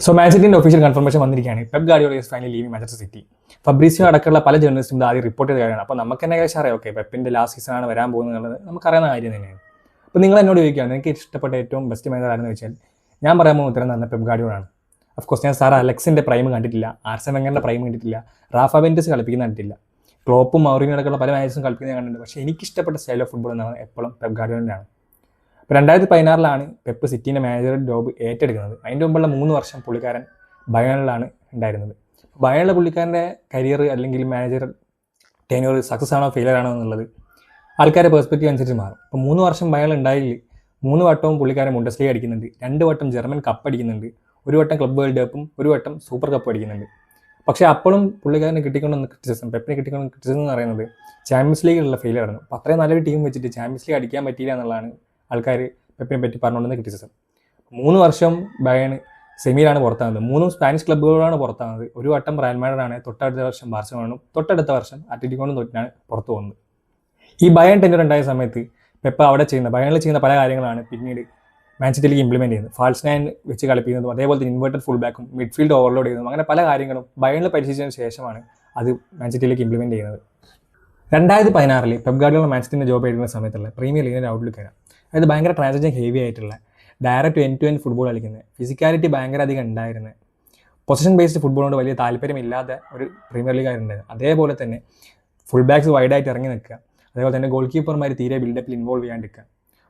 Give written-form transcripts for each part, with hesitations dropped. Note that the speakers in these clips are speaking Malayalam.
സോ മാൻസിറ്റിൻ്റെ ഒഫീഷ്യൽ കൺഫർമേഷൻ വന്നിരിക്കുകയാണ്. Pep Guardiola is finally leaving Manchester city. Fabricio അടക്കമുള്ള പല ജേർണലിസ്റ്റും ഇത് ആദ്യം റിപ്പോർട്ട് ചെയ്ത കാര്യമാണ്. അപ്പോൾ നമുക്ക് തന്നെ ഏകദേശം അറിയാം, ഓക്കെ പെപ്പിൻ്റെ ലാസ്റ്റ് സീസണാണ് വരാൻ പോകുന്നത് എന്നുള്ളത് നമുക്കറിയാവുന്ന കാര്യം തന്നെയാണ്. അപ്പോൾ നിങ്ങൾ എന്നോട് ചോദിക്കുകയാണ് എനിക്ക് ഇഷ്ടപ്പെട്ട ഏറ്റവും ബെസ്റ്റ് മാനേജർ ആരെന്ന് വെച്ചാൽ ഞാൻ പറയാൻ പോകുന്ന ഉത്തരം തന്നെ പെപ് ഗാർഡിയോളാണ്. ഓഫ്കോഴ്സ് ഞാൻ സാർ അലക്സിൻ്റെ പ്രൈം കണ്ടിട്ടില്ല, ആർസൻ വെങ്ങറിൻ്റെ പ്രൈം കണ്ടിട്ടില്ല, റാഫ ബെൻറ്റസ് കളിപ്പിക്കുന്ന കണ്ടിട്ടില്ല, ക്ലോപ്പും മൗറിനോ അടക്കമുള്ള പല മാനേജേഴ്സും കളിപ്പിക്കുന്നത് കണ്ടിട്ടുണ്ട്. പക്ഷേ എനിക്കിഷ്ടപ്പെട്ട സ്റ്റൈൽ ഓഫ് ഫുട്ബോൾ എന്നാണ് എപ്പോഴും പെപ് ഗാർഡിയോളാണ്. ഇപ്പോൾ 2016 പെപ്പ് സിറ്റീൻ്റെ മാനേജർ ജോബ് ഏറ്റെടുക്കുന്നത്. അതിൻ്റെ മുമ്പുള്ള 3 വർഷം പുള്ളിക്കാരൻ ബയേണിലാണ് ഉണ്ടായിരുന്നത്. ബയേണിലെ പുള്ളിക്കാരൻ്റെ കരിയർ അല്ലെങ്കിൽ മാനേജർ ടെന്യൂർ സക്സസ് ആണോ ഫെയിലർ ആണോ എന്നുള്ളത് ആൾക്കാരുടെ പെർസ്പെക്റ്റീവ് അനുസരിച്ച് മാറും. ഇപ്പോൾ 3 വർഷം ബയേൺ ഉണ്ടായില്ല, 3 വട്ടവും പുള്ളിക്കാരൻ ബുണ്ടസ്ലീഗ അടിക്കുന്നുണ്ട്, 2 വട്ടം ജർമ്മൻ കപ്പ് അടിക്കുന്നുണ്ട്, 1 വട്ടം ക്ലബ് വേൾഡ് കപ്പും 1 വട്ടം സൂപ്പർ കപ്പ് അടിക്കുന്നുണ്ട്. പക്ഷേ അപ്പോഴും പുള്ളിക്കാരന് കിട്ടിക്കൊണ്ടുവന്ന ക്രിറ്റിസിസം, പെപ്പിന് കിട്ടിക്കൊണ്ട ക്രിറ്റിസിസം എന്ന് പറയുന്നത് ചാമ്പ്യൻസ് ലീഗിലുള്ള ഫെയിലർ ആയിരുന്നു. അപ്പോൾ അത്രയും നല്ലൊരു ടീം വെച്ചിട്ട് ചാമ്പ്യൻസ് ലീഗ് അടിക്കാൻ പറ്റിയില്ല എന്നുള്ളതാണ് ആൾക്കാർ പെപ്പിനെ പറ്റി പറഞ്ഞുകൊണ്ടുവന്ന ക്രിറ്റിസിസം. 3 വർഷം ബയേൺ സെമിയിലാണ് പുറത്താകുന്നത്, 3 സ്പാനിഷ് ക്ലബ്ബുകളാണ് പുറത്താകുന്നത്. 1 വട്ടം റയൽ മാഡ്രിഡാണ്, തൊട്ടടുത്ത വർഷം ബാർസലോണയും, തൊട്ടടുത്ത വർഷം അത്ലറ്റിക്കോണും തൊട്ടിനാണ് പുറത്തു പോകുന്നത്. ഈ ബയേൺ ടെന്യൂർ ഉണ്ടായ സമയത്ത് പെപ്പ് അവിടെ ബയേണിൽ ചെയ്യുന്ന പല കാര്യങ്ങളാണ് പിന്നീട് മാൻസിറ്റിയിലേക്ക് ഇംപ്ലിമെൻറ്റ് ചെയ്യുന്നത്. ഫാൾസ് നയൻ വെച്ച് കളിപ്പിക്കുന്നതും അതേപോലെ തന്നെ ഇൻവേർട്ടഡ് ഫുൾ ബാക്കും മിഡ്ഫീൽഡ് ഓവർലോഡ് ചെയ്യുന്നതും അങ്ങനെ പല കാര്യങ്ങളും ബയേണിൽ പരിശീലിച്ചതിന് ശേഷമാണ് അത് മാൻസിറ്റിയിലേക്ക് ഇംപ്ലിമെൻറ്റ് ചെയ്യുന്നത്. 2016 പെപ് ഗാർഡിയോള മാൻസിറ്റിൻ്റെ ജോബ് എടുക്കുന്ന സമയത്തുള്ള പ്രീമിയർ ലീഗിൻ്റെ ഔട്ട്ലുക്ക് ആണ്. അതായത് ഭയങ്കര ട്രാൻസാക്ഷൻ ഹെവി ആയിട്ടുള്ള direct end to end football കളിക്കുന്നത്, ഫിസിക്കാലിറ്റി ഭയങ്കര അധികം ഉണ്ടായിരുന്നത്, പൊസിഷൻ ബേസ്ഡ് ഫുട്ബോളിനോട് വലിയ താല്പര്യമില്ലാത്ത ഒരു പ്രീമിയർ ലീഗ് ആയിട്ടുണ്ടായിരുന്നു. അതേപോലെ തന്നെ ഫുൾ ബാക്സ് വൈഡായിട്ട് ഇറങ്ങി നിൽക്കുക, അതേപോലെ തന്നെ ഗോൾ കീപ്പർമാർ തീരെ ബിൽഡപ്പിൽ ഇൻവോൾവ് ചെയ്യാണ്ടിരിക്കുക,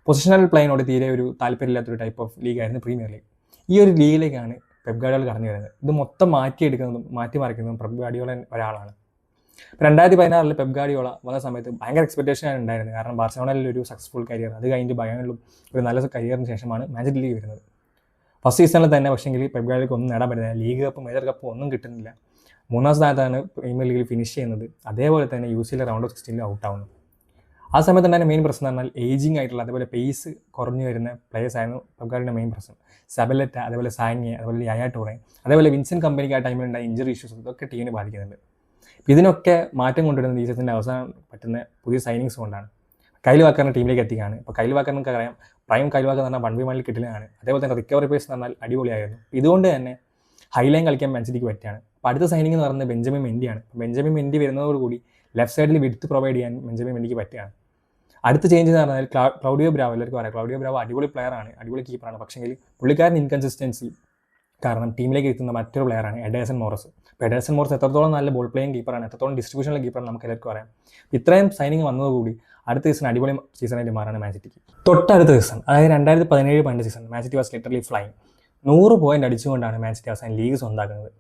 പൊസിഷണൽ പ്ലേയിനോട് തീരെ ഒരു താല്പര്യമില്ലാത്തൊരു ടൈപ്പ് ഓഫ് ലീഗായിരുന്നു പ്രീമിയർ ലീഗ്. ഈ ഒരു ലീഗിലേക്കാണ് പെപ് ഗാർഡിയോള കടന്നു വരുന്നത്. ഇത് മൊത്തം മാറ്റിയെടുക്കുന്നതും മാറ്റിമറിക്കുന്നതും പെപ് ഗാർഡിയോള ഒരാളാണ്. 2016 പെപ് ഗാർഡിയോള വന്ന സമയത്ത് ഭയങ്കര എക്സ്പെക്ടേഷനാണ് ഉണ്ടായിരുന്നത്. കാരണം ബാർസലോണയിൽ ഒരു സക്സസ്ഫുൾ കരിയർ, അത് കഴിഞ്ഞ് ബയേണിലും ഒരു നല്ല കരിയറിന് ശേഷമാണ് മാഞ്ചസ്റ്റർ വരുന്നത്. ഫസ്റ്റ് സീസണിൽ തന്നെ പക്ഷേങ്കിൽ പെപ് ഗാർഡിയോളയ്ക്ക് ഒന്നും നേടാൻ പറ്റുന്നില്ല, ലീഗ് കപ്പ് മേജർ കപ്പ് ഒന്നും കിട്ടുന്നില്ല. 3ാം സ്ഥാനത്താണ് പ്രീമിയർ ലീഗിൽ ഫിനിഷ് ചെയ്യുന്നത്. അതേപോലെ തന്നെ UCL റൗണ്ട് ഓഫ് 16 ഔട്ടാവുന്നു. ആ സമയത്ത് തന്നെ മെയിൻ പ്രശ്നം എന്ന് പറഞ്ഞാൽ ഏജിങ് ആയിട്ടുള്ള അതേപോലെ പേസ് കുറഞ്ഞു വരുന്ന പ്ലേയേഴ്സ് ആയിരുന്നു പെപ് ഗാർഡിയോളയുടെ മെയിൻ പ്രശ്നം. സബലെറ്റ, അതേപോലെ സാന്യെ, അതേപോലെ യായ ടൂറെ, അതേപോലെ വിൻസെന്റ് കമ്പനിക്ക് ആ ടൈമിലുണ്ടായ ഇഞ്ചറി ഇഷ്യൂസ് ഇതൊക്കെ ടീമിനെ ബാധിക്കുന്നുണ്ട്. ഇതിനൊക്കെ മാറ്റം കൊണ്ടുവരുന്നത് ഈ സീസണിൻ്റെ അവസാനം പറ്റുന്ന പുതിയ സൈനിങ്സ് കൊണ്ടാണ്. കൈൽ വാക്കറിനെ ടീമിലേക്ക് എത്തിക്കുകയാണ്. ഇപ്പോൾ കൈൽ വാക്കർ നമുക്ക് അറിയാം, പ്രൈം കൈൽ വാക്കർ എന്ന് പറഞ്ഞാൽ 1v1 കിട്ടുന്നതാണ്. അതേപോലെ തന്നെ റിക്കവറി പേസ് എന്ന് പറഞ്ഞാൽ അടിപൊളിയായിരുന്നു. ഇതുകൊണ്ട് തന്നെ ഹൈലൈൻ കളിക്കാൻ മാൻസിറ്റിക്ക് പറ്റുകയാണ്. അപ്പോൾ അടുത്ത സൈനിങ് എന്ന് പറയുന്നത് ബെഞ്ചമിൻ മെൻഡിയാണ്. ബെഞ്ചമിൻ മെൻഡി വരുന്നതോടുകൂടി ലെഫ്റ്റ് സൈഡിൽ വിഡ്ത്ത് പ്രൊവൈഡ് ചെയ്യാൻ ബെഞ്ചമിൻ മെൻഡിക്ക് പറ്റുകയാണ്. അടുത്ത ചേഞ്ച് എന്ന് പറഞ്ഞാൽ ക്ലൗഡിയോ ബ്രാവോ, എല്ലാവർക്കും പറയാം ക്ലൗഡിയോ ബ്രാവോ അടിപൊളി പ്ലെയറാണ്, അടിപൊളി കീപ്പറാണ്. പക്ഷേങ്കിൽ പുള്ളിക്കാരൻ ഇൻകൺസിസ്റ്റൻസി കാരണം ടീമിലേക്ക് എത്തുന്ന മറ്റൊരു പ്ലെയറാണ് എഡേഴ്സൺ മോറസ്. അപ്പോൾ എഡേഴ്സൺ മോറസ് എത്രത്തോളം നല്ല ബോൾ പ്ലേയിങ് കീപ്പറാണ്, എത്രത്തോളം ഡിസ്ട്രിബ്യൂഷനുള്ള കീപ്പറാണ് നമുക്ക് എല്ലാവർക്കും അറിയാം. ഇത്രയും സൈനിങ് വന്നതുകൂടി അടുത്ത സീസൺ അടിപൊളി സീസണായിട്ട് മാറാണ് മാൻസിറ്റിക്ക്. തൊട്ടടുത്ത സീസൺ, അതായത് 2017-18 season Man City was literally flying. 100 point അടിച്ചുകൊണ്ടാണ് മാൻസിറ്റി അവസാനം ലീഗ് സ്വന്തമാക്കുന്നത്.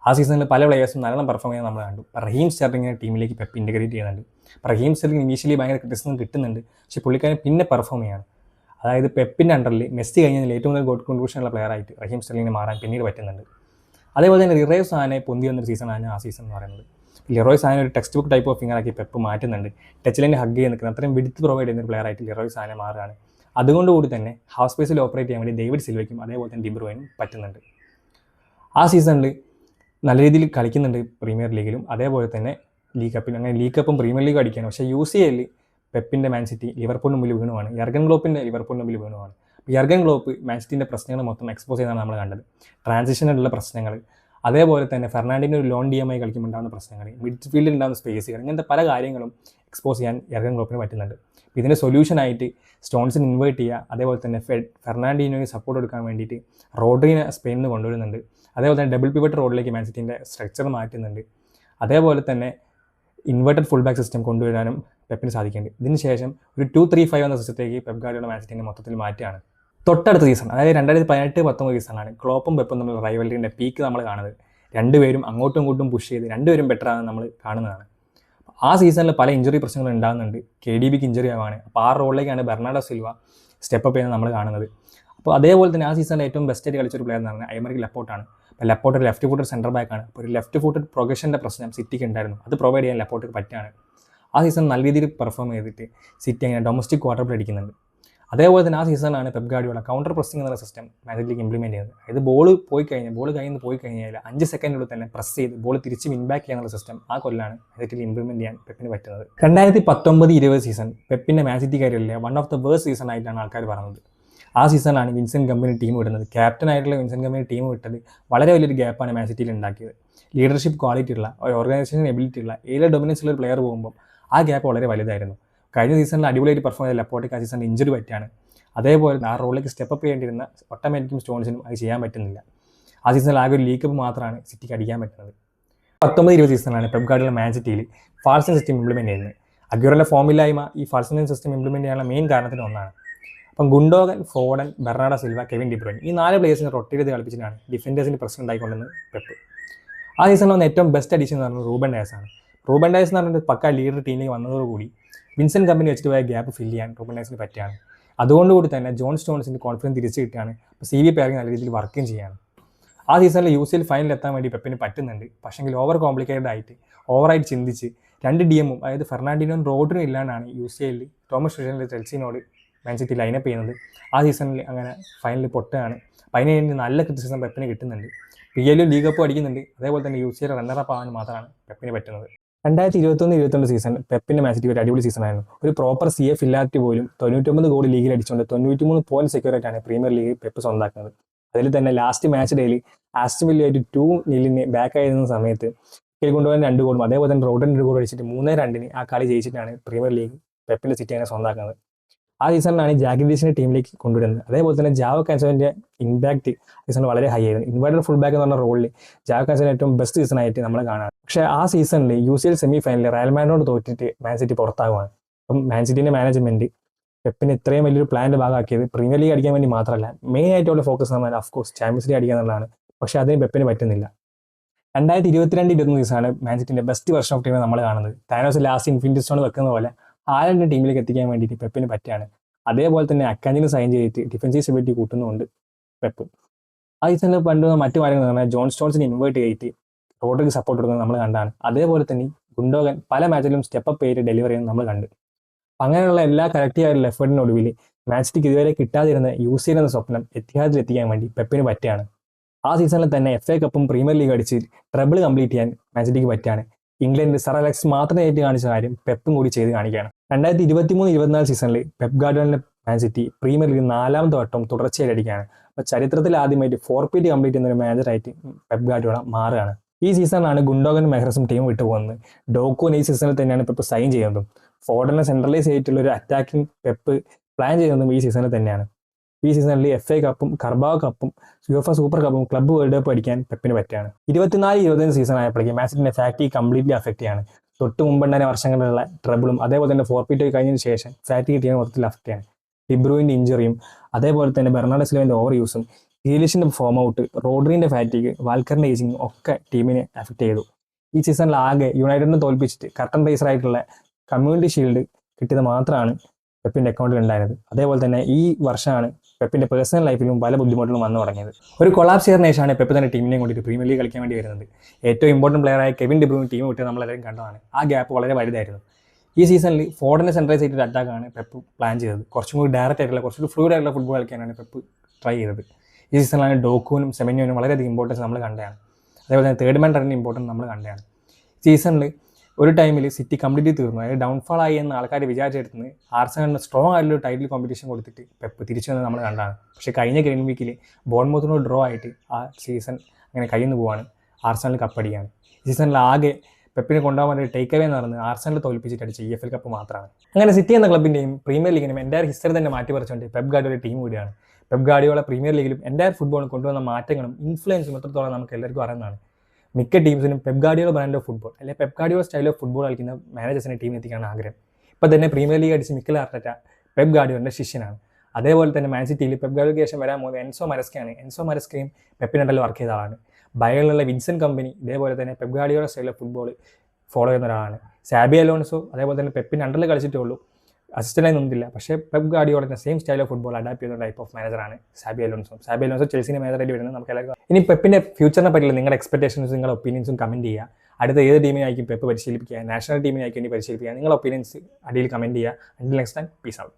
ആ സീസണിൽ പല പ്ലേയേഴ്സും നല്ല പെർഫോം ചെയ്യാൻ നമ്മൾ കണ്ടു. റഹീം സ്റ്റെർലിങ്ങിനെ ടീമിലേക്ക് പെപ്പ് ഇൻറ്റഗ്രേറ്റ് ചെയ്യുന്നുണ്ട്. റഹീം സ്റ്റെർലിംഗ് ഇനീഷ്യലി ഭയങ്കര ക്രിറ്റിസിസം കിട്ടുന്നുണ്ട്, പക്ഷേ പുള്ളിക്കാരൻ പിന്നെ പെർഫോം ചെയ്യാണ്. അതായത് പെപ്പിൻ്റെ അണ്ടറിൽ മെസ്സി കഴിഞ്ഞതിൽ ഏറ്റവും കൂടുതൽ ഗോൾ കോൺട്രിബ്യൂഷനുള്ള പ്ലെയറായിട്ട് റഹീം സ്റ്റെർലിങ്ങിനെ മാറാൻ പിന്നീട് പറ്റുന്നുണ്ട്. അതേപോലെ തന്നെ ലിറോയ് സാനെ പൊന്തി വന്നൊരു സീസണാണ് ആ സീസൺ എന്ന് പറയുന്നത്. ലിറോയ് സാനെ ഒരു ടെക്സ്റ്റ് ബുക്ക് ടൈപ്പ് ഓഫ് ഫിംഗറാക്കി പെപ്പ് മാറ്റുന്നുണ്ട്. ടച്ച് ലൈൻ ഹഗ് ചെയ്ത് നിൽക്കുന്ന അത്രയും വിഡ്ത്ത് പ്രൊവൈഡ് ചെയ്യുന്ന ഒരു പ്ലെയറായിട്ട് ലിറോയ് സാനെ മാറുകയാണ്. അതുകൊണ്ടുകൂടി തന്നെ ഹാഫ് സ്പേസിൽ ഓപ്പറേറ്റ് ചെയ്യാൻ വേണ്ടി ഡേവിഡ് സിൽവയ്ക്കും അതേപോലെ തന്നെ ഡി ബ്രൂയിനും പറ്റുന്നുണ്ട്. ആ സീസണിൽ നല്ല രീതിയിൽ കളിക്കുന്നുണ്ട് പ്രീമിയർ ലീഗിലും അതേപോലെ തന്നെ ലീഗ് കപ്പിലും. അങ്ങനെ ലീഗ് കപ്പും പ്രീമിയർ ലീഗും അടിക്കുകയാണ്. പക്ഷേ UCL പെപ്പിൻ്റെ മാൻസിറ്റി ലിവർപൂളിന് മുമ്പിൽ വീണുമാണ്, യർഗൻ ക്ലോപ്പിൻ്റെ ലിവർപൂളിന് മുമ്പിൽ വീണുമാണ്. യർഗൻ ക്ലോപ്പ് മാൻസിറ്റിൻ്റെ പ്രശ്നങ്ങൾ മൊത്തം എക്സ്പോസ് ചെയ്താണ് നമ്മൾ കണ്ടത്. ട്രാൻസിഷനിലുള്ള പ്രശ്നങ്ങൾ, അതേപോലെ തന്നെ ഫെർണാണ്ടിന് ഒരു ലോൺ DMI കളിക്കുമ്പോൾ ഉണ്ടാകുന്ന പ്രശ്നങ്ങൾ, മിഡ്ഫീൽഡിൽ ഉണ്ടാകുന്ന സ്പേസുകൾ, ഇങ്ങനത്തെ പല കാര്യങ്ങളും എക്സ്പോസ് ചെയ്യാൻ യർഗൻ ക്ലോപ്പിന് പറ്റുന്നുണ്ട്. ഇതിൻ്റെ സൊല്യൂഷനായിട്ട് സ്റ്റോൺസിന് ഇൻവേർട്ട് ചെയ്യുക, അതേപോലെ തന്നെ ഫെർണാണ്ടിനോയ്ക്ക് സപ്പോർട്ട് കൊടുക്കാൻ വേണ്ടിയിട്ട് റോഡ്രിനെ സ്പെയിനിൽ നിന്ന് കൊണ്ടുവരുന്നുണ്ട്. അതേപോലെ തന്നെ ഡബിൾ പിവറ്റ് റോഡിലേക്ക് മാൻസിറ്റിൻ്റെ സ്ട്രക്ചർ മാറ്റുന്നുണ്ട്. അതേപോലെ തന്നെ ഇൻവേർട്ടഡ് ഫുൾ ബാക്ക് സിസ്റ്റം കൊണ്ടുവരാനും പെപ്പിന് സാധിക്കുന്നുണ്ട്. ഇതിന് ശേഷം ഒരു 2-3-5 എന്ന സിസ്റ്റത്തേക്ക് പെപ് ഗാർഡിയോള മാൻസിറ്റിനെ മൊത്തത്തിൽ മാറ്റുകയാണ്. തൊട്ടടുത്ത സീസൺ, അതായത് 2018-19 സീസണാണ് ക്ലോപ്പും പെപ്പും തമ്മിൽ റൈവലറിൻ്റെ പീക്ക് നമ്മൾ കാണുന്നത്. രണ്ടുപേരും അങ്ങോട്ടും ഇങ്ങോട്ടും പുഷ് ചെയ്ത് രണ്ടുപേരും ബെറ്ററാണ് നമ്മൾ കാണുന്നതാണ്. ആ സീസണിൽ പല ഇഞ്ചറി പ്രശ്നങ്ങൾ ഉണ്ടാകുന്നുണ്ട്. KDBക്ക് ഇഞ്ചറി ആവാണ്. അപ്പോൾ ആ റോളിലേക്കാണ് ബെർണാഡോ സിൽവ സ്റ്റെപ്പ് അപ്പ് ചെയ്യുന്നത് നമ്മൾ കാണുന്നത്. അപ്പോൾ അതേപോലെ തന്നെ ആ സീസണിൽ ഏറ്റവും ബെസ്റ്റായിട്ട് കളിച്ചൊരു പ്ലെയർ എന്ന് പറഞ്ഞാൽ ഐമറിക് ലപ്പോർട്ടാണ്. അപ്പോൾ ലപ്പോർട്ട് ലെഫ്റ്റ് ഫൂട്ടഡ് സെൻറ്റർ ബാക്കാണ്. അപ്പോൾ ഒരു ലെഫ്റ്റ് ഫൂട്ടഡ് പ്രൊഗ്രഷൻ്റെ പ്രശ്നം സിറ്റിക്ക് ഉണ്ടായിരുന്നു, അത് പ്രൊവൈഡ് ചെയ്യാൻ ലപ്പോർട്ട് പറ്റുകയാണ്. ആ സീസൺ നല്ല രീതിയിൽ പെർഫോം ചെയ്തിട്ട് സിറ്റി അങ്ങനെ ഡൊമസ്റ്റിക് ക്വാർട്ടർ അടിക്കുന്നുണ്ട്. അതേപോലെ തന്നെ ആ സീസണിലാണ് പെപ് ഗാർഡിയോള കൗണ്ടർ പ്രസ്സിംഗ് എന്നുള്ള സിസ്റ്റം മാൻസിറ്റിയിലേക്ക് ഇംപ്ലിമെൻറ്റ് ചെയ്യുന്നത്. അതായത് ബോൾ പോയി കഴിഞ്ഞാൽ 5 സെക്കൻഡിനുള്ളിൽ തന്നെ പ്രസ് ചെയ്ത് ബോൾ തിരിച്ച് വിൻബാക്ക് ചെയ്യാനുള്ള സിസ്റ്റം ആ കൊല്ലാണ് മാൻസിറ്റിയിൽ ഇംപ്ലിമെൻറ്റ് ചെയ്യാൻ പെപ്പിന് പറ്റുന്നത്. 2019-20 സീസൺ പെപ്പിൻ്റെ മാൻസിറ്റി കരിയറിലെ one of the worst season ആയിട്ടാണ് ആൾക്കാർ പറഞ്ഞത്. ആ സീസണിലാണ് വിൻസെന്റ് കമ്പനി ടീം വിടുന്നത്. ക്യാപ്റ്റൻ ആയിട്ടുള്ള വിൻസെന്റ് കമ്പനി ടീം വിട്ടത് വളരെ വലിയൊരു ഗ്യാപ്പാണ് മാൻ സിറ്റിയിൽ ഉണ്ടാക്കിയത്. ലീഡർഷിപ്പ് ക്വാളിറ്റി ഉള്ള ഒരു ഓർഗനൈസേഷൻ എബിലിറ്റി ഉള്ള ഏരിയ ഡൊമിനൻസ് ഉള്ള ഒരു പ്ലെയർ പോകുമ്പോൾ ആ ഗ്യാപ്പ് വളരെ വലുതായിരുന്നു. കഴിഞ്ഞ സീസണിൽ അടിപൊളിയായിട്ട് പെർഫോം ചെയ്ത ലപ്പോർട്ടയ്ക്ക് ആ സീസണിൽ ഇഞ്ചുറി പറ്റിയാണ്. അതേപോലെ ആ റോളിലേക്ക് സ്റ്റെപ്പ് ചെയ്യേണ്ടിരുന്ന ഒട്ടോമാറ്റിക്കും സ്റ്റോൺസിനും അത് ചെയ്യാൻ പറ്റുന്നില്ല. ആ സീസണിൽ ആകെ ഒരു ലീഗ് കപ്പ് മാത്രമാണ് സിറ്റിക്ക് അടിക്കാൻ പറ്റുന്നത്. 19-20 സീസണിലാണ് പെപ് ഗാർഡിയോള മാൻ സിറ്റിയിൽ ഫാൾസൺ സിസ്റ്റം ഇംപ്ലിമെൻറ്റ് ചെയ്യുന്നത്. അഗ്യൂറിൻ്റെ ഫോമില്ലായ്മ ഈ ഫാൾസൺ സിസ്റ്റം ഇംപ്ലിമെൻറ്റ് ചെയ്യാനുള്ള മെയിൻ കാരണത്തിന് ഒന്നാണ്. അപ്പം ഗുണ്ടോഗൻ, Foden, Bernardo Silva, Kevin De Bruyne ഈ 4 പ്ലേയേഴ്സിനെ റൊട്ടേറ്റ് ചെയ്ത് കളിപ്പിച്ചിട്ടാണ് ഡിഫൻഡേഴ്സിന് പ്രസിഡന്റ് ആയിക്കൊണ്ടെന്ന് പെപ്പ്. ആ സീസണിൽ വന്ന ഏറ്റവും ബെസ്റ്റ് അഡീഷൻ എന്ന് പറയുന്നത് റൂബൻ ഡയസ് ആണ്. റൂബൻ ഡയസ് എന്ന് പറഞ്ഞിട്ട് പക്ക ലീഡർ ടീമിലേക്ക് വന്നതോടുകൂടി വിൻസെന്റ് കമ്പനി വെച്ചിട്ട് പോയ ഗ്യാപ്പ് ഫില്ല് ചെയ്യാൻ റൂബൻ ഡയസിന് പറ്റിയാണ്. അതുകൊണ്ടുകൂടി തന്നെ ജോൺ സ്റ്റോൺസിൻ്റെ കോൺഫിഡൻസ് തിരിച്ചു കിട്ടുകയാണ്. അപ്പോൾ CV പേരിങ് നല്ല രീതിയിൽ വർക്കും ചെയ്യാണ്. ആ സീസണിൽ UCL ഫൈനലിൽ എത്താൻ വേണ്ടി പെപ്പിന് പറ്റുന്നുണ്ട്. പക്ഷേങ്കിൽ ഓവർ കോംപ്ലിക്കേറ്റഡ് ആയിട്ട് ഓവറായിട്ട് ചിന്തിച്ച് 2 DMഉം അതായത് ഫെർണാണ്ടിനോയും റോഡ്രിനും ഇല്ലാണ്ടാണ് UCL തോമസ് ടുഷലിൻ്റെ ചെൽസിനോട് മാൻ സിറ്റി ലൈനപ്പ് ചെയ്യുന്നത്. ആ സീസണിൽ അങ്ങനെ ഫൈനലിൽ പൊട്ടുകയാണ്. അപ്പോൾ അതിന് വേണ്ടി നല്ല ക്രിറ്റിസിസം പെപ്പിന് കിട്ടുന്നുണ്ട്. PL ലീഗ് കപ്പ് അടിക്കുന്നുണ്ട്. അതേപോലെ തന്നെ UCL റണ്ണറപ്പ് ആവാൻ മാത്രമാണ് പെപ്പിന് പറ്റുന്നത്. 2021-22 സീസൺ പെപ്പിൻ്റെ മാൻ സിറ്റി ഒരു അടിപൊളി സീസണായിരുന്നു. ഒരു പ്രോപ്പർ CF ഇല്ലാത്ത പോലും 99 ഗോൾ ലീഗിൽ അടിച്ചുകൊണ്ട് 93 പോയിന്റ് സെക്യൂർ ആയിട്ടാണ് പ്രീമിയർ ലീഗ് പെപ്പ് സ്വന്തമാക്കുന്നത്. അതിൽ തന്നെ ലാസ്റ്റ് മാച്ച് ഡേയിൽ ആസ്റ്റൺ വില്ലയായിട്ട് 2-0 ബാക്ക് ആയിരുന്ന സമയത്ത് കൊണ്ടുപോകാൻ 2 ഗോളും അതേപോലെ തന്നെ റോഡൻ 2 ഗോൾ അടിച്ചിട്ട് 3-2 ആ കളി ജയിച്ചിട്ടാണ് പ്രീമിയർ ലീഗ് പെപ്പിൻ്റെ സിറ്റി അങ്ങനെ സ്വന്തമാക്കുന്നത്. ആ സീസണിലാണ് ജാഗ്രിഡിഷിനെ ടീമിലേക്ക് കൊണ്ടുവരുന്നത്. അതേപോലെ തന്നെ ജാവോ കാൻസോവിൻ്റെ ഇമ്പാക്ട് സീസണിൽ വളരെ ഹൈ ആയിരുന്നു. ഇൻവേർട്ടർ ഫുൾ ബാക്ക് എന്ന് പറഞ്ഞ റോളിൽ ജാവോ കാൻസോവിൻ്റെ ഏറ്റവും ബെസ്റ്റ് സീസൺ ആയിട്ട് നമ്മൾ കാണാം. പക്ഷേ ആ സീസണിൽ UCL സെമി ഫൈനലിൽ റയൽ മാഡ്രിഡിനോട് തോറ്റിട്ട് മാൻ സിറ്റി പുറത്താകുവാണ്. അപ്പം മാൻ സിറ്റിൻ്റെ മാനേജ്മെൻറ്റ് പെപ്പിന് ഇത്രയും വലിയൊരു പ്ലാൻ്റെ ഭാഗമാക്കിയത് പ്രീമിയർ ലീഗ് അടിക്കാൻ വേണ്ടി മാത്രമല്ല, മെയിൻ ആയിട്ടുള്ള ഫോക്കസ് എന്ന് പറഞ്ഞാൽ ഓഫ്കോഴ്സ് ചാമ്പ്യൻസ് ലീഗ് അടിക്കുക എന്നുള്ളതാണ്. പക്ഷേ അതിന് പെപ്പിന് പറ്റുന്നില്ല. 2022-23 സീസണാണ് മാൻ സിറ്റിൻ്റെ ബെസ്റ്റ് വെർഷൻ ഓഫ് ടീമിനെ നമ്മൾ കാണുന്നത്. താനോസ് ലാസ്റ്റ് ഇൻഫിനിറ്റി സ്റ്റോൺ വെക്കുന്ന പോലെ ഹാലൻഡിൻ്റെ ടീമിലേക്ക് എത്തിക്കാൻ വേണ്ടിയിട്ട് പെപ്പിന് പറ്റുകയാണ്. അതേപോലെ തന്നെ അക്കാഞ്ചിന് സൈൻ ചെയ്തിട്ട് ഡിഫൻസീവ് സ്റ്റെബിലിറ്റി കൂട്ടുന്നുണ്ട് പെപ്പ്. ആ സീസണിൽ പണ്ട് മറ്റു കാര്യങ്ങൾ എന്ന് പറഞ്ഞാൽ ജോൺ സ്റ്റോൺസിനെ ഇൻവേർട്ട് ചെയ്തിട്ട് റോഡ്രിക്ക് സപ്പോർട്ട് കൊടുക്കുന്നത് നമ്മൾ കണ്ടാണ്. അതേപോലെ തന്നെ ഗുണ്ടോഗൻ പല മാച്ചിലും സ്റ്റെപ്പ് ചെയ്ത് ഡെലിവറി ചെയ്യുന്നത് നമ്മൾ കണ്ട്. അങ്ങനെയുള്ള എല്ലാ കറക്റ്റീവായിട്ടുള്ള എഫേർട്ടിനൊടുവിൽ മാൻ സിറ്റിക്ക് ഇതുവരെ കിട്ടാതിരുന്ന UCL എന്ന സ്വപ്നം എത്തിഹാദിൽ എത്തിക്കാൻ വേണ്ടി പെപ്പിന് പറ്റുകയാണ്. ആ സീസണിൽ തന്നെ FA കപ്പും പ്രീമിയർ ലീഗ് അടിച്ച് ട്രബിൾ കംപ്ലീറ്റ് ചെയ്യാൻ മാൻ സിറ്റിക്ക് പറ്റുകയാണ്. ഇംഗ്ലണ്ട് സർ അലക്സ് മാത്രം ഏറ്റു കാണിച്ച കാര്യം പെപ്പും കൂടി ചെയ്ത് കാണിക്കുകയാണ്. 2023-24 സീസണിൽ പെപ്പ് ഗാർഡിയോളയുടെ മാൻ സിറ്റി പ്രീമിയർ ലീഗ് 4ാമത്തെ വട്ടം തുടർച്ചയായി അടിക്കുകയാണ്. അപ്പോൾ ചരിത്രത്തിൽ ആദ്യമായിട്ട് 4PT കംപ്ലീറ്റ് ചെയ്യുന്ന ഒരു മാനേജറായിട്ട് പെപ്പ് ഗാർഡിയോള മാറുകയാണ്. ഈ സീസണിലാണ് ഗുണ്ടോഗനും മെഹ്റസും ടീം വിട്ടു പോകുന്നത്. ഡോക്കോൻ ഈ സീസണിൽ തന്നെയാണ് പെപ്പ് സൈൻ ചെയ്യുന്നതും. ഫോർഡനെ സെൻട്രലൈസ് ചെയ്തിട്ടുള്ള ഒരു അറ്റാക്കിംഗ് പെപ്പ് പ്ലാൻ ചെയ്യുന്നതും ഈ സീസണിൽ തന്നെയാണ്. ഈ സീസണിൽ FA കപ്പും കർബാവ് കപ്പും UEFA സൂപ്പർ കപ്പും ക്ലബ്ബ് വേൾഡ് കപ്പ് അടിക്കാൻ പെപ്പിന് പറ്റുകയാണ്. 24-25 സീസൺ ആയപ്പോഴേക്കും മാൻ സിറ്റിൻ്റെ ഫാറ്റിക് കംപ്ലീറ്റ്ലി അഫക്റ്റ് ചെയ്യാണ്. തൊട്ട് മുമ്പുണ്ടായ വർഷങ്ങളിലുള്ള ട്രബിളും അതേപോലെ തന്നെ 4PT കഴിഞ്ഞതിന് ശേഷം ഫാറ്റിക് ടീം മൊത്തത്തിൽ അഫക്റ്റ് ചെയ്യാണ്. ഡിബ്രൂയിൻ്റെ ഇഞ്ചുറിയും അതേപോലെ തന്നെ ബെർണാഡോ സിൽവയുടെ ഓവർ യൂസും ഗ്രീലിഷിൻ്റെ ഫോം ഔട്ട്, റോഡ്രിൻ്റെ ഫാറ്റിക്, വാൽക്കറിൻ്റെ ഏജിങ്ങും ഒക്കെ ടീമിനെ അഫക്റ്റ് ചെയ്തു. ഈ സീസണിൽ ആകെ യുണൈറ്റഡിനെ തോൽപ്പിച്ചിട്ട് കർട്ടൻ റേസറായിട്ടുള്ള കമ്മ്യൂണിറ്റി ഷീൽഡ് കിട്ടിയത് മാത്രമാണ് പെപ്പിൻ്റെ അക്കൗണ്ടിൽ ഉണ്ടായിരുന്നത്. അതേപോലെ തന്നെ ഈ വർഷമാണ് പെപ്പിൻ്റെ പേഴ്സണൽ ലൈഫിലും പല ബുദ്ധിമുട്ടുകളും വന്നു തുടങ്ങിയത്. ഒരു കൊളാപ്സ് ചെയ്യുന്ന ശേഷമാണ് പെപ്പ് തന്നെ ടീമിനെ കൊണ്ടിട്ട് പ്രീമിയർ ലീഗ് കളിക്കാൻ വേണ്ടി വരുന്നത്. ഏറ്റവും ഇമ്പോർട്ടൻറ്റ് പ്ലെയറായ കെവിൻ ഡി ബ്രൂയിൻ ടീം വിട്ട് നമ്മളെല്ലാവരും കണ്ടതാണ്. ആ ഗ്യാപ്പ് വളരെ വലുതായിരുന്നു. ഈ സീസണിൽ ഫോർഡിനെ സെൻട്രൈസ് ചെയ്തിട്ട് അറ്റാക്കാണ് പെപ്പ് പ്ലാൻ ചെയ്തത്. കുറച്ചും കൂടി ഡയറക്റ്റ് ആയിട്ടുള്ള കുറച്ചുകൂടി ഫ്ലൂയിഡ് ആയിട്ടുള്ള ഫുട്ബോൾ കളിക്കാനാണ് പെപ്പ് ട്രൈ ചെയ്തത്. ഈ സീസണിലാണ് ഡോക്കുവിനും സെമന്യോനും വളരെയധികം ഇമ്പോർട്ടൻസ് നമ്മൾ കണ്ടതാണ്. അതേപോലെ തന്നെ തേർഡ് മാൻ റണ്ണിൻ്റെ ഇമ്പോർട്ടൻസ് നമ്മൾ കണ്ടതാണ്. സീസണിൽ ഒരു ടൈമിൽ സിറ്റി കംപ്ലീറ്റ്ലി തീർന്നു. അതായത് ഡൗൺഫാൾ ആയി എന്ന് ആൾക്കാർ വിചാരിച്ചെടുത്തുനിന്ന് ആർസനലിന് സ്ട്രോങ് ആയിട്ടുള്ള ടൈറ്റിൽ കോമ്പറ്റീഷൻ കൊടുത്തിട്ട് പെപ്പ് തിരിച്ചു വന്നത് നമ്മൾ കണ്ടാണ്. പക്ഷേ കഴിഞ്ഞ ഗെയിം വീക്കിൽ ബോൺമൗത്തിനോട് ഡ്രോ ആയിട്ട് ആ സീസൺ അങ്ങനെ കഴിയുന്നു പോവാണ്. ആർസനൽ കപ്പടിയാണ്. ഈ സീസണിൽ ആകെ പെപ്പിനെ കൊണ്ടുപോകാൻ വേണ്ടി ടേക്ക് അവേ എന്ന് പറഞ്ഞ് ആർസനൽ തോൽപ്പിച്ചിട്ട് അടിച്ച EFL കപ്പ് മാത്രമാണ്. അങ്ങനെ സിറ്റി എന്ന ക്ലബിൻ്റെയും പ്രീമിയർ ലീഗിനും എൻ്റെ ഹിസ്റ്ററി തന്നെ മാറ്റി പറിച്ചുകൊണ്ട് പെപ്പ് ഗാർഡിയോള ടീം കൂടിയാണ്. പെപ്പ് ഗാർഡിയോള പ്രീമിയർ ലീഗിലും എൻ്റെ ഫുട്ബോളും കൊണ്ടുവന്ന മാറ്റങ്ങളും ഇൻഫ്ലുവൻസും എത്രത്തോളം നമുക്ക് എല്ലാവർക്കും അറിയുന്നതാണ്. മിക്ക ടീംസിനും Pep Guardiola brand of football അല്ലെങ്കിൽ Pep Guardiola style of football കളിക്കുന്ന മാനേജേഴ്സിനെ ടീമിൽ എത്തിക്കാനാണ് ആഗ്രഹം. ഇപ്പോൾ തന്നെ പ്രീമിയർ ലീഗ് അടിച്ച് മിക്കൽ ആർട്ടറ്റ പെപ്പ് ഗാർഡിയോളിൻ്റെ ശിഷ്യനാണ്. അതേപോലെ തന്നെ മാൻ സിറ്റിയിൽ പെപ്പ് ഗാർഡിയോളയ്ക്ക് ശേഷം വരാൻ പോകുന്നത് എൻസോ മരസ്കയാണ്. എൻസോ മരസ്കയും പെപ്പിനുണ്ടല്ലോ വർക്ക് ചെയ്ത ആളാണ്. ബയറിലുള്ള വിൻസെന്റ് കമ്പനി ഇതേപോലെ തന്നെ Pep Guardiola style of football follow ചെയ്യുന്ന ഒരാളാണ്. സാബി അലോൺസോ അതേപോലെ തന്നെ പെപ്പിൻ്റെ അണ്ടറിൽ കളിച്ചിട്ടേ ഉള്ളൂ, അസിസ്റ്റൻ്റായി നിന്നില്ല. പക്ഷേ പെപ്പ് ഗാർഡിയോളയുടെ same style of football adapt ചെയ്യുന്ന ടൈപ്പ് ഓഫ് മാനേജറാണ് സാബി അലോൺസോ ചെൽസിൻ്റെ മാനേജറായിട്ട് വരുന്നത് നമുക്ക് എല്ലാവർക്കും. ഇനി പെപ്പിൻ്റെ ഫ്യൂച്ചറിനെ പറ്റിയുള്ള നിങ്ങളുടെ എക്സ്പെക്ടേഷൻസും നിങ്ങളുടെ ഒപ്പീനിയൻസും കമൻറ്റ് ചെയ്യുക. അടുത്ത ഏത് ടീമിനായിരിക്കും പെപ്പ് പരിശീലിപ്പിക്കുക, നാഷണൽ ടീമിനായിരിക്കും ഇനി പരിശീലിപ്പിക്കുക, നിങ്ങളുടെ ഒപ്പീനിയൻസ് അടിയിൽ കമൻറ്റ് ചെയ്യുക. Until next time, peace out.